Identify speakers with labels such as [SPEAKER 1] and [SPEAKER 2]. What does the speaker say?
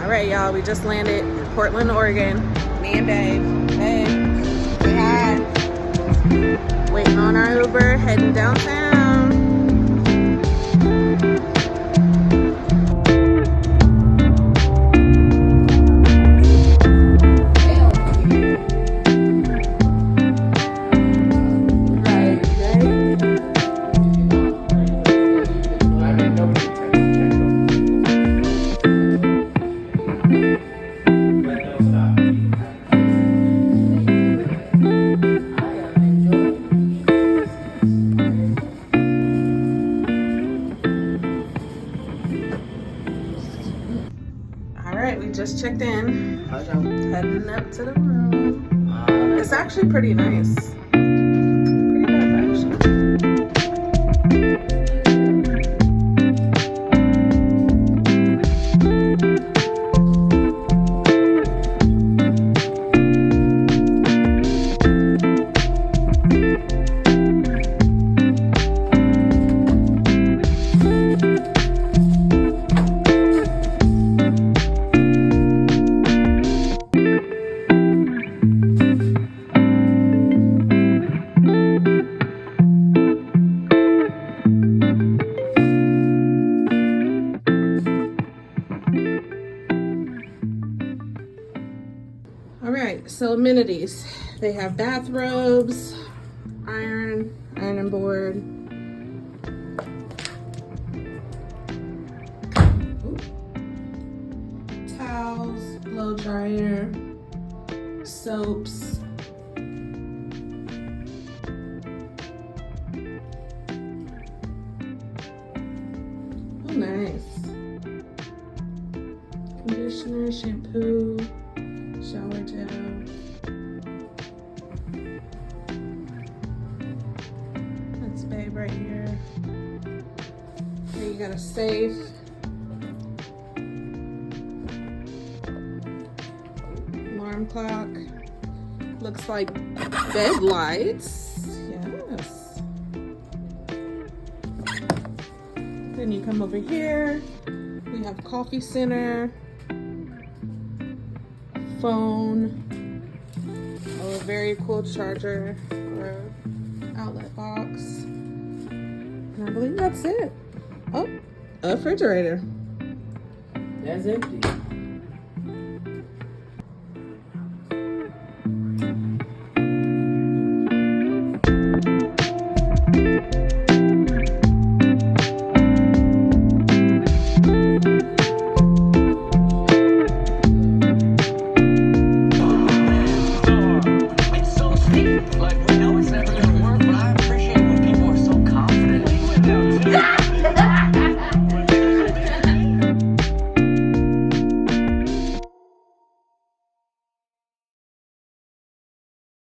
[SPEAKER 1] Alright, y'all, we just landed in Portland, Oregon. Me and Babe. Hey, say hi. Waiting on our Uber, heading downtown. We just checked in, heading up to the room. It's actually pretty nice. Pretty good, actually. Alright, so amenities. They have bathrobes, ironing board. Towels, blow dryer, soaps. Oh, nice. Conditioner, shampoo, shower gel. That's Babe right here. Here you got a safe. Alarm clock. Looks like bed lights. Yes. Then you come over here. We have coffee center. Phone, a very cool charger or outlet box, and I believe that's it. Oh, a refrigerator.
[SPEAKER 2] That's empty.